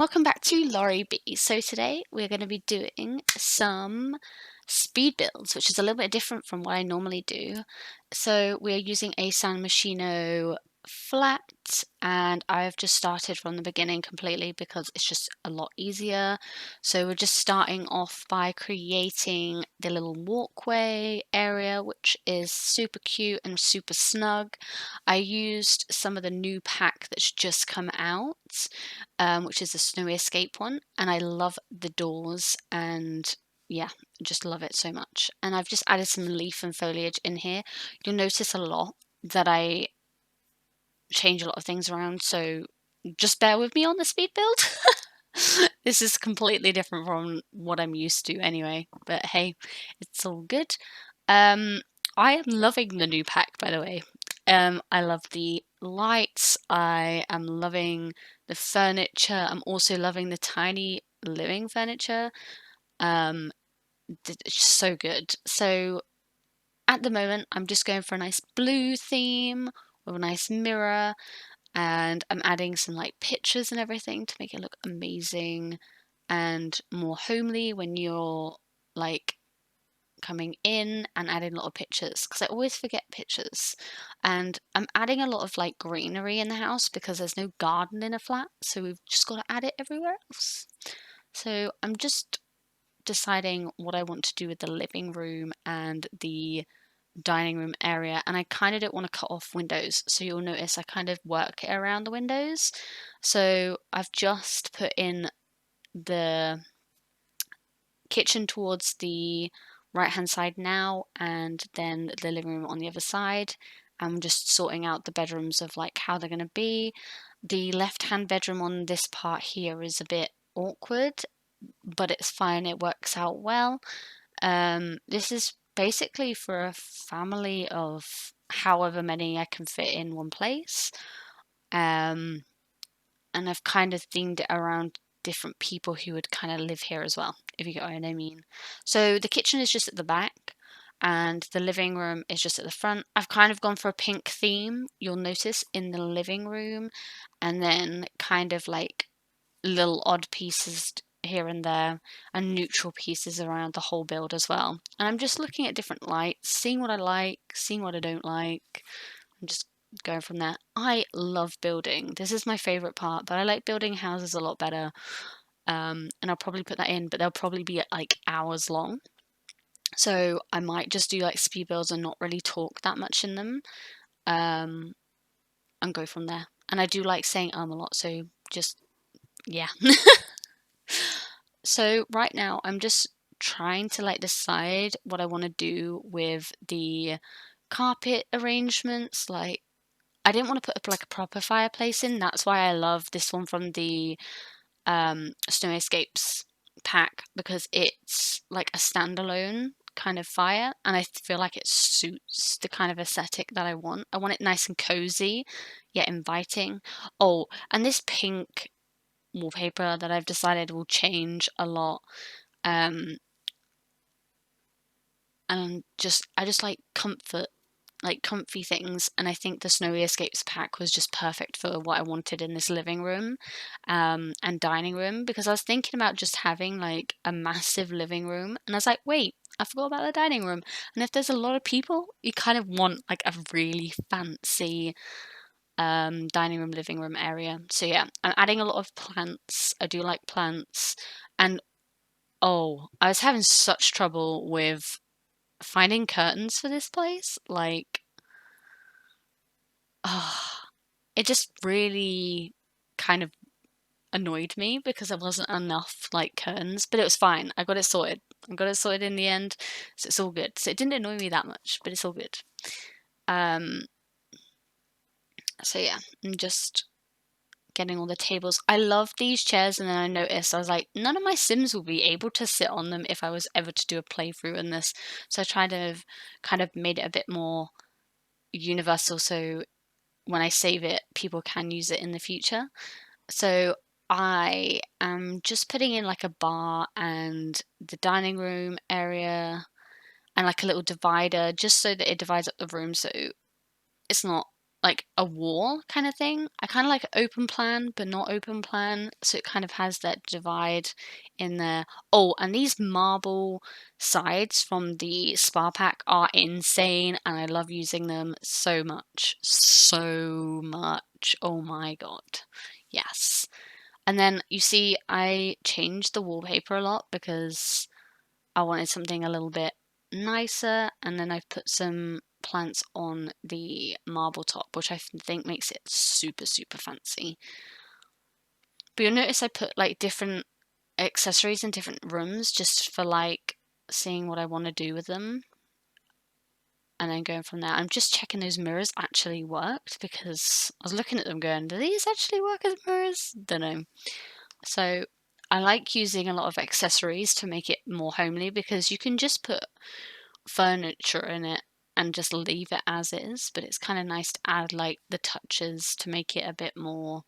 Welcome back to Laurie B. So today we're going to be doing some speed builds, which is a little bit different from what I normally do. So we're using a San Myshuno flat, and I've just started from the beginning completely because it's just a lot easier. So we're just starting off by creating the little walkway area, which is super cute and super snug. I used some of the new pack that's just come out, which is the Snowy Escape one, and I love the doors, and yeah, just love it so much. And I've just added some leaf and foliage in here. You'll notice a lot that I change a lot of things around, so just bear with me on the speed build. This is completely different from what I'm used to anyway, but hey, it's all good. Um, I am loving the new pack, by the way. I love the lights. I am loving the furniture. I'm also loving the tiny living furniture. Um, it's just so good. So at the moment, I'm just going for a nice blue theme with a nice mirror, and I'm adding some like pictures and everything to make it look amazing and more homely when you're like coming in, and adding a lot of pictures because I always forget pictures. And I'm adding a lot of like greenery in the house because there's no garden in a flat, so we've just got to add it everywhere else. So I'm just deciding what I want to do with the living room and the dining room area, and I kind of don't want to cut off windows, so you'll notice I kind of work it around the windows. So I've just put in the kitchen towards the right hand side now, and then the living room on the other side. I'm just sorting out the bedrooms of like how they're going to be. The left hand bedroom on this part here is a bit awkward, but it's fine, it works out well. This is basically for a family of however many I can fit in one place. Um, and I've kind of themed it around different people who would kind of live here as well, if you get what I mean. So the kitchen is just at the back, and the living room is just at the front. I've kind of gone for a pink theme, you'll notice, in the living room, and then kind of like little odd pieces here and there, and neutral pieces around the whole build as well. And I'm just looking at different lights, seeing what I like, seeing what I don't like, and just going from there. I love building. This is my favorite part, but I like building houses a lot better. And I'll probably put that in, but they'll probably be like hours long. So I might just do like speed builds and not really talk that much in them, um, and go from there. And I do like saying a lot, so just yeah. So right now I'm just trying to like decide what I want to do with the carpet arrangements. Like I didn't want to put up like a proper fireplace in. That's why I love this one from the Snow Escapes pack, because it's like a standalone kind of fire, and I feel like it suits the kind of aesthetic that I want. I want it nice and cozy yet inviting. Oh, and this pink wallpaper that I've decided will change a lot. Um, and just I just like comfort, like comfy things, and I think the Snowy Escapes pack was just perfect for what I wanted in this living room, and dining room, because I was thinking about just having like a massive living room, and I was like, wait, I forgot about the dining room. And if there's a lot of people, you kind of want like a really fancy dining room, living room area. So yeah, I'm adding a lot of plants. I do like plants. And oh, I was having such trouble with finding curtains for this place. Like, oh, it just really kind of annoyed me because there wasn't enough like curtains, but it was fine. I got it sorted. I got it sorted in the end, so it's all good. So it didn't annoy me that much, but it's all good. Um, so yeah, I'm just getting all the tables. I love these chairs, and then I noticed I was like, none of my Sims will be able to sit on them if I was ever to do a playthrough in this. So I tried to kind of made it a bit more universal, so when I save it, people can use it in the future. So I am just putting in like a bar and the dining room area and like a little divider, just so that it divides up the room, so it's not like a wall kind of thing. I kind of like open plan, but not open plan. So it kind of has that divide in there. Oh, and these marble sides from the spa pack are insane, and I love using them so much. So much. Oh my god. Yes. And then you see, I changed the wallpaper a lot because I wanted something a little bit nicer, and then I've put some plants on the marble top, which I think makes it super, super fancy. But you'll notice I put like different accessories in different rooms just for like seeing what I want to do with them and then going from there. I'm just checking those mirrors actually worked because I was looking at them going, do these actually work as mirrors? Don't know. So I like using a lot of accessories to make it more homely because you can just put furniture in it and just leave it as is, but it's kind of nice to add like the touches to make it a bit more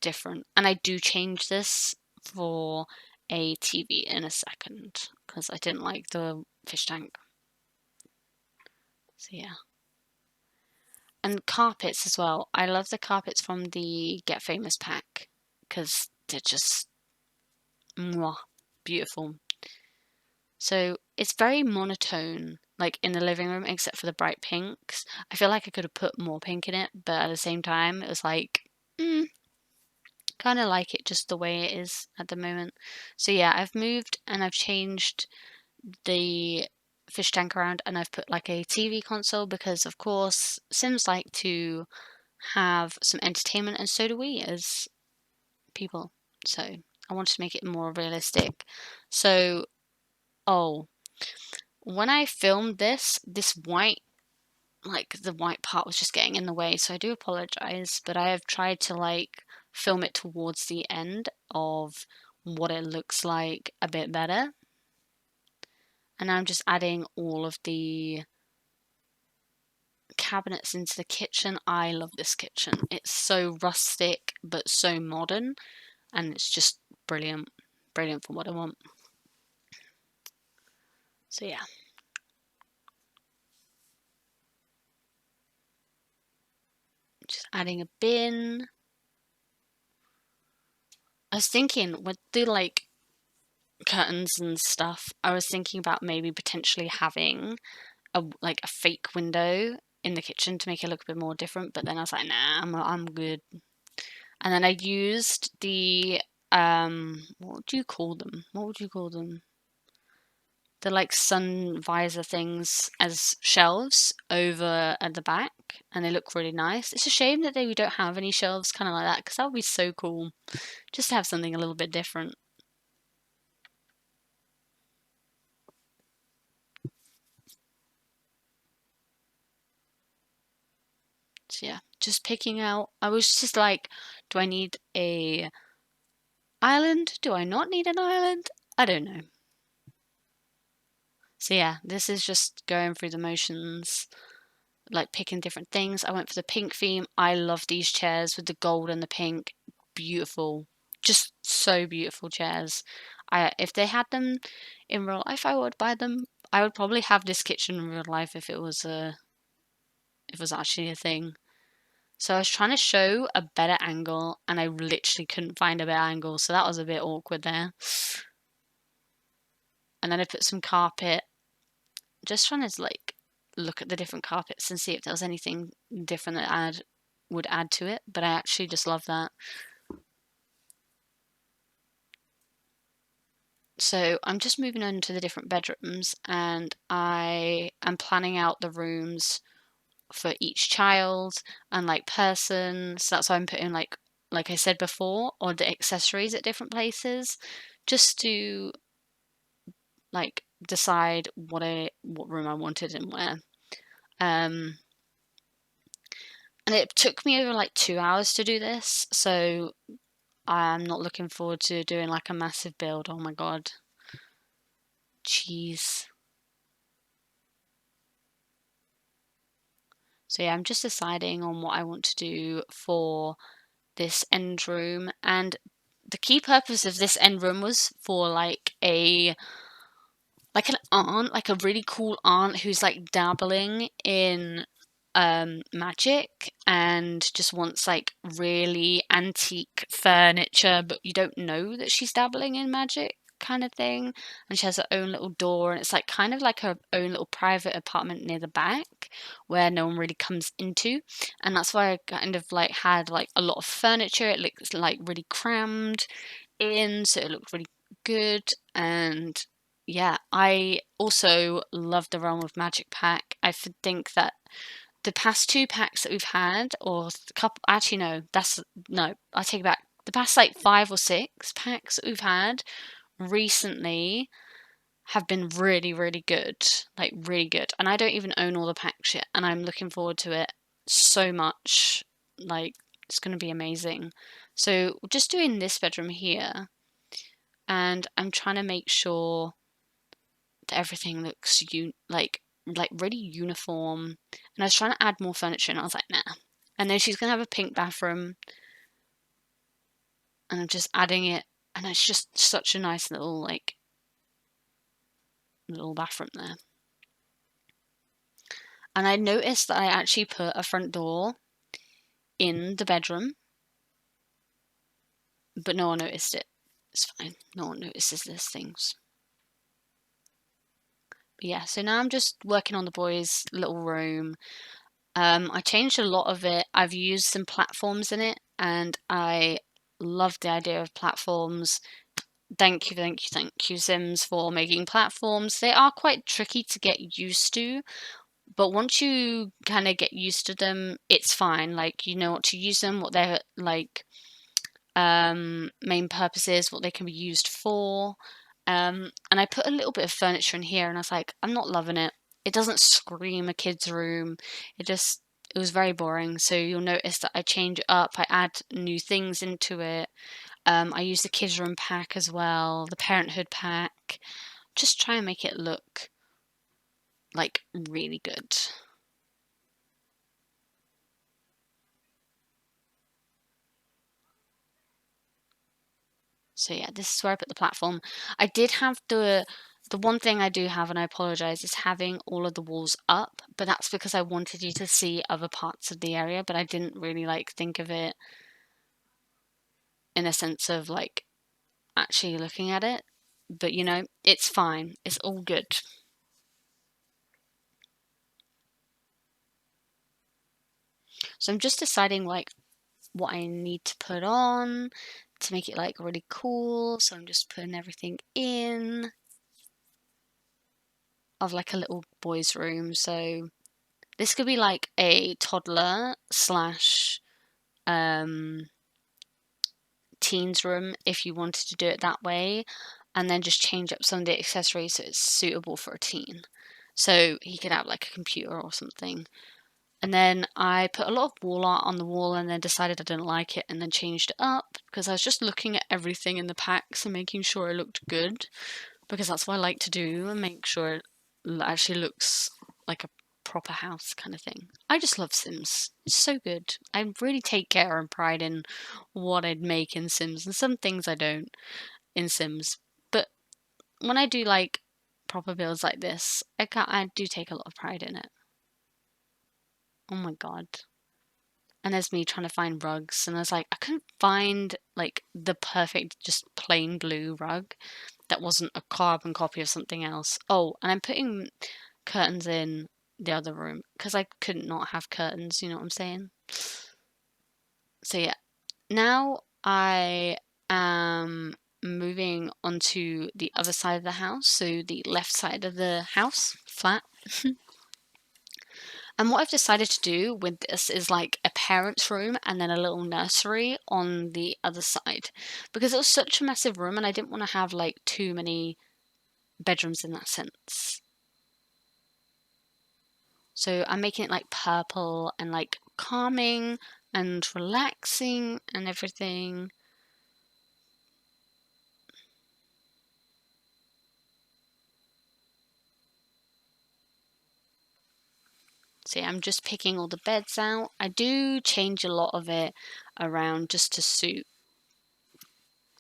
different. And I do change this for a TV in a second because I didn't like the fish tank. So yeah. And carpets as well. I love the carpets from the Get Famous pack because they're just mwah, beautiful. So it's very monotone, like in the living room, except for the bright pinks. I feel like I could have put more pink in it, but at the same time, it was like, kind of like it just the way it is at the moment. So yeah, I've moved and I've changed the fish tank around, and I've put like a TV console because, of course, Sims like to have some entertainment, and so do we as people. So I wanted to make it more realistic. So, oh, when I filmed this white, like the white part was just getting in the way, so I do apologize, but I have tried to like film it towards the end of what it looks like a bit better. And I'm just adding all of the cabinets into the kitchen. I love this kitchen. It's so rustic but so modern, and it's just brilliant. Brilliant for what I want. So yeah. Just adding a bin. I was thinking with the like curtains and stuff, I was thinking about maybe potentially having a fake window in the kitchen to make it look a bit more different, but then I was like, nah, I'm good. And then I used the what would you call them? What would you call them? The like sun visor things as shelves over at the back, and they look really nice. It's a shame that we don't have any shelves kind of like that because that would be so cool just to have something a little bit different. So yeah, just picking out. I was just like, do I need a island? Do I not need an island? I don't know. So yeah, this is just going through the motions, like picking different things. I went for the pink theme. I love these chairs with the gold and the pink. Beautiful. Just so beautiful chairs. If they had them in real life, I would buy them. I would probably have this kitchen in real life if it was actually a thing. So I was trying to show a better angle and I literally couldn't find a better angle, so that was a bit awkward there. And then I put some carpet, just trying to like look at the different carpets and see if there was anything different that would add to it, but I actually just love that. So I'm just moving on to the different bedrooms, and I am planning out the rooms for each child and like person. So that's why I'm putting like I said before, or the accessories at different places, just to like decide what room I wanted and where. Um, and it took me over like 2 hours to do this, so I'm not looking forward to doing like a massive build. Oh my god. Jeez. So yeah, I'm just deciding on what I want to do for this end room, and the key purpose of this end room was for like an aunt, like a really cool aunt who's like dabbling in magic and just wants like really antique furniture, but you don't know that she's dabbling in magic kind of thing. And she has her own little door, and it's like kind of like her own little private apartment near the back where no one really comes into. And that's why I kind of like had like a lot of furniture. It looks like really crammed in, so it looked really good. And yeah, I also love the Realm of Magic pack. I think that the past two packs that we've had, or a couple, actually no, no, I take it back. The past like 5 or 6 packs that we've had recently have been really, really good, like really good. And I don't even own all the packs yet, and I'm looking forward to it so much. Like it's going to be amazing. So we're just doing this bedroom here, and I'm trying to make sure that everything looks like really uniform. And I was trying to add more furniture, and I was like, nah. And then she's gonna have a pink bathroom, and I'm just adding it, and it's just such a nice little little bathroom there. And I noticed that I actually put a front door in the bedroom, but no one noticed it. It's fine. No one notices these things. But yeah, so now I'm just working on the boys' little room. I changed a lot of it. I've used some platforms in it, and I love the idea of platforms. Thank you, thank you, thank you, Sims, for making platforms. They are quite tricky to get used to, but once you kind of get used to them, it's fine. Like, you know what to use them, what they're like, main purposes, what they can be used for. And I put a little bit of furniture in here, and I was like, I'm not loving it. It doesn't scream a kid's room. It was very boring. So you'll notice that I change it up. I add new things into it. I use the kids room pack as well, the parenthood pack. Just try and make it look like really good. So yeah, this is where I put the platform. I did have the one thing I do have, and I apologize, is having all of the walls up, but that's because I wanted you to see other parts of the area, but I didn't really like think of it in a sense of like actually looking at it. But you know, it's fine. It's all good. So I'm just deciding like what I need to put on to make it like really cool. So I'm just putting everything in of like a little boy's room. So this could be like a toddler slash um, teens room if you wanted to do it that way, and then just change up some of the accessories so it's suitable for a teen. So he could have like a computer or something. And then I put a lot of wall art on the wall, and then decided I didn't like it, and then changed it up because I was just looking at everything in the packs and making sure it looked good, because that's what I like to do, and make sure it actually looks like a proper house kind of thing. I just love Sims. It's so good. I really take care and pride in what I'd make in Sims, and some things I don't in Sims. But when I do like proper builds like this, I do take a lot of pride in it. Oh my god. And there's me trying to find rugs, and I was like, I couldn't find like the perfect just plain blue rug that wasn't a carbon copy of something else. Oh, and I'm putting curtains in the other room because I couldn't not have curtains, you know what I'm saying? So yeah, now I am moving onto the other side of the house, so the left side of the house, flat. And what I've decided to do with this is like a parent's room and then a little nursery on the other side, because it was such a massive room and I didn't want to have like too many bedrooms in that sense. So I'm making it like purple and like calming and relaxing and everything. So yeah, I'm just picking all the beds out. I do change a lot of it around just to suit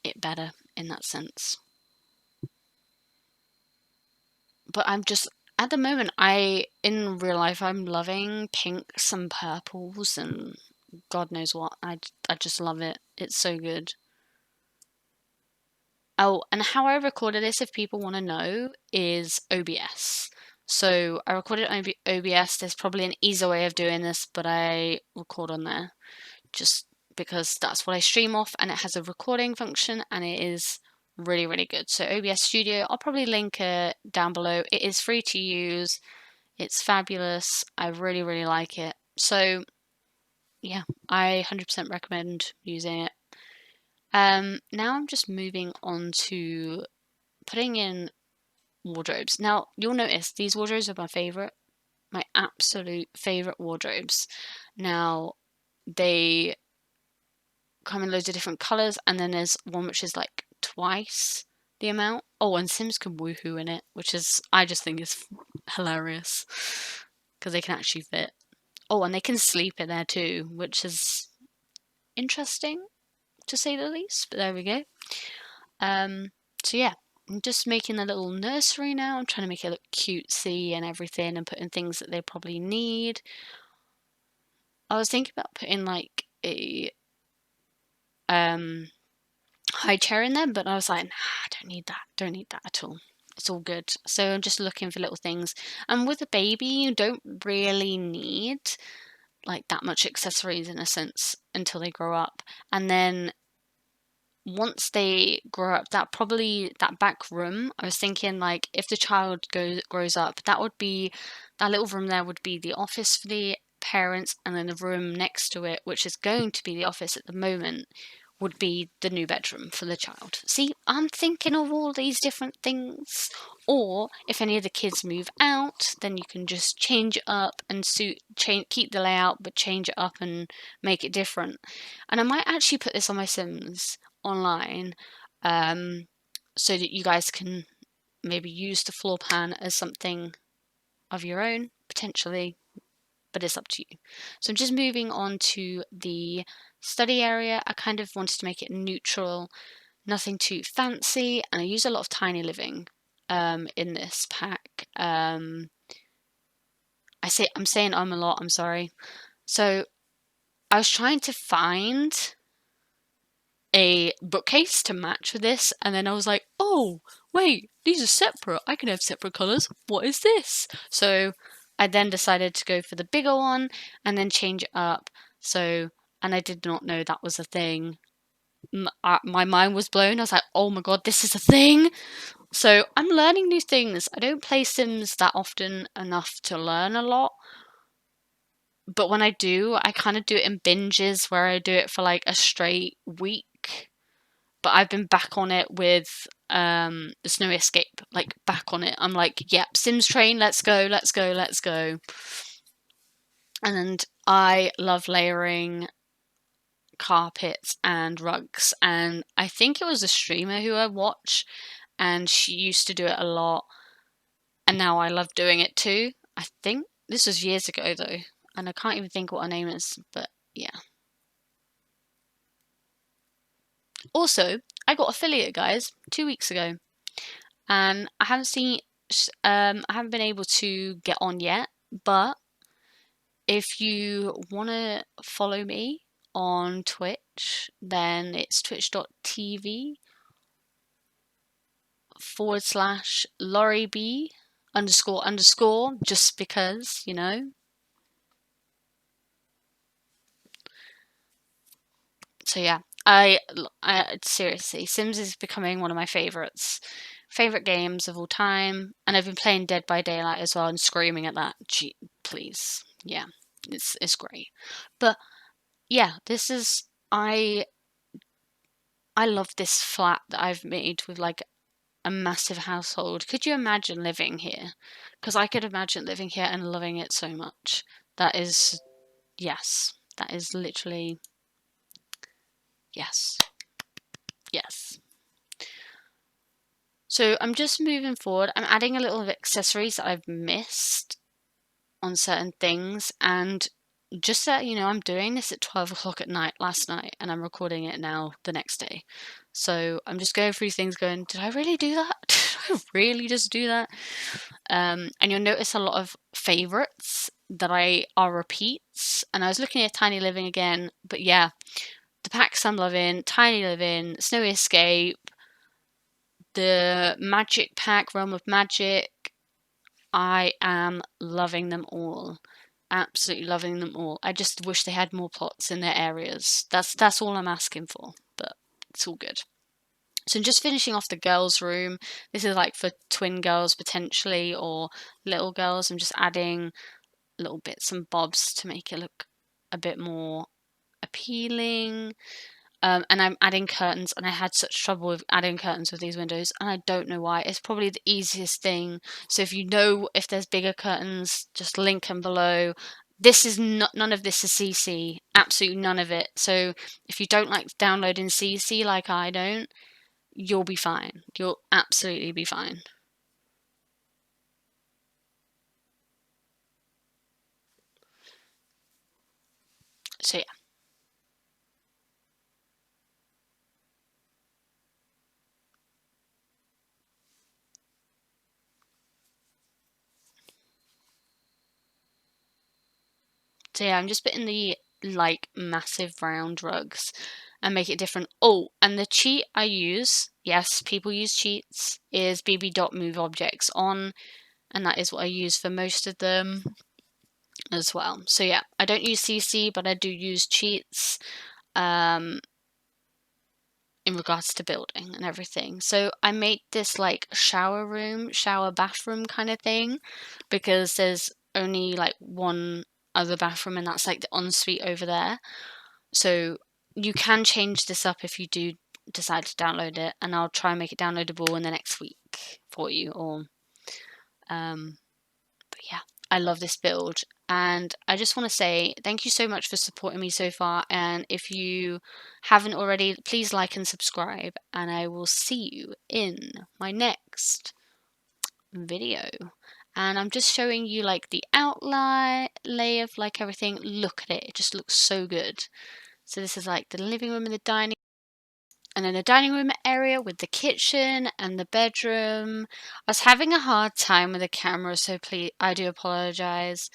it better in that sense. But I'm just At the moment, in real life, I'm loving pinks and purples and God knows what. I just love it. It's so good. Oh, and how I recorded this, if people want to know, is OBS. So I recorded on OBS. There's probably an easier way of doing this, but I record on there just because that's what I stream off, and it has a recording function, and it is really, really good. So OBS Studio, I'll probably link it down below. It is free to use. It's fabulous. I really, really like it. So yeah, I 100% recommend using it. Now I'm just moving on to putting in wardrobes. Now you'll notice these wardrobes are my favorite, my absolute favorite wardrobes. Now they come in loads of different colors, and then there's one which is like twice the amount. Oh, and Sims can woohoo in it, which is I just think is hilarious because they can actually fit. Oh, and they can sleep in there too, which is interesting to say the least. But there we go. So yeah, I'm just making a little nursery now. I'm trying to make it look cutesy and everything, and putting things that they probably need. I was thinking about putting like a high chair in there, but I was like, nah, I don't need that. Don't need that at all. It's all good. So I'm just looking for little things. And with a baby, you don't really need like that much accessories in a sense until they grow up. And then once they grow up, that back room, I was thinking like if the child grows up, that little room there would be the office for the parents, and then the room next to it, which is going to be the office at the moment, would be the new bedroom for the child. See, I'm thinking of all these different things. Or if any of the kids move out, then you can just change it up and keep the layout, but change it up and make it different. And I might actually put this on my Sims online, so that you guys can maybe use the floor plan as something of your own, potentially, but it's up to you. So I'm just moving on to the study area. I kind of wanted to make it neutral, nothing too fancy, and I use a lot of tiny living in this pack. I'm saying a lot, I'm sorry. So I was trying to find a bookcase to match with this, and then I was like, oh wait, these are separate. I can have separate colors. What is this? So I then decided to go for the bigger one and then change it up. So, and I did not know that was a thing. My mind was blown. I was like, oh my god, this is a thing. So I'm learning new things. I don't play Sims that often enough to learn a lot, but when I do, I kind of do it in binges where I do it for like a straight week. But I've been back on it with the Snowy Escape, like back on it. I'm like, yep, Sims Train, let's go, let's go, let's go. And I love layering carpets and rugs. And I think it was a streamer who I watch, and she used to do it a lot. And now I love doing it too. I think this was years ago though, and I can't even think what her name is, but yeah. Also, I got affiliate guys 2 weeks ago, and I haven't been able to get on yet, but if you want to follow me on Twitch, then it's twitch.tv/LaurieB __, just because, you know. So yeah, I seriously, Sims is becoming one of my favorite games of all time, and I've been playing Dead by Daylight as well and screaming at that. Gee, please, yeah, it's great. But yeah, this is I love this flat that I've made with like a massive household. Could you imagine living here? Because I could imagine living here and loving it so much. That is, yes, that is literally yes, yes. So I'm just moving forward. I'm adding a little of accessories that I've missed on certain things, and just that, I'm doing this at 12 o'clock at night last night, and I'm recording it now the next day. So I'm just going through things going, did I really do that? Did I really just do that? And you'll notice a lot of favorites that are repeats. And I was looking at Tiny Living again, but yeah, the packs I'm loving, Tiny Living, Snowy Escape, the Magic pack, Realm of Magic. I am loving them all. Absolutely loving them all. I just wish they had more plots in their areas. That's all I'm asking for, but it's all good. So I'm just finishing off the girls' room. This is like for twin girls potentially or little girls. I'm just adding little bits and bobs to make it look a bit more appealing. And I'm adding curtains, and I had such trouble with adding curtains with these windows, and I don't know why. It's probably the easiest thing. So if you know if there's bigger curtains, just link them below. This is not, none of this is CC, absolutely none of it. So if you don't like downloading CC like I don't, you'll be fine. You'll absolutely be fine. So yeah. So yeah, I'm just putting the like massive round rugs and make it different. Oh, and the cheat I use, yes, people use cheats, is bb dot move objects on, and that is what I use for most of them as well. So yeah, I don't use CC, but I do use cheats um, in regards to building and everything. So I made this like shower room, shower bathroom kind of thing because there's only like one other bathroom, and that's like the ensuite over there. So you can change this up if you do decide to download it, and I'll try and make it downloadable in the next week for you. Or, but yeah, I love this build, and I just want to say thank you so much for supporting me so far. And if you haven't already, please like and subscribe, and I will see you in my next video. And I'm just showing you like the outline lay of like everything. Look at it, it just looks so good. So this is like the living room and the dining, and then the dining room area with the kitchen and the bedroom. I was having a hard time with the camera, so please, I do apologize.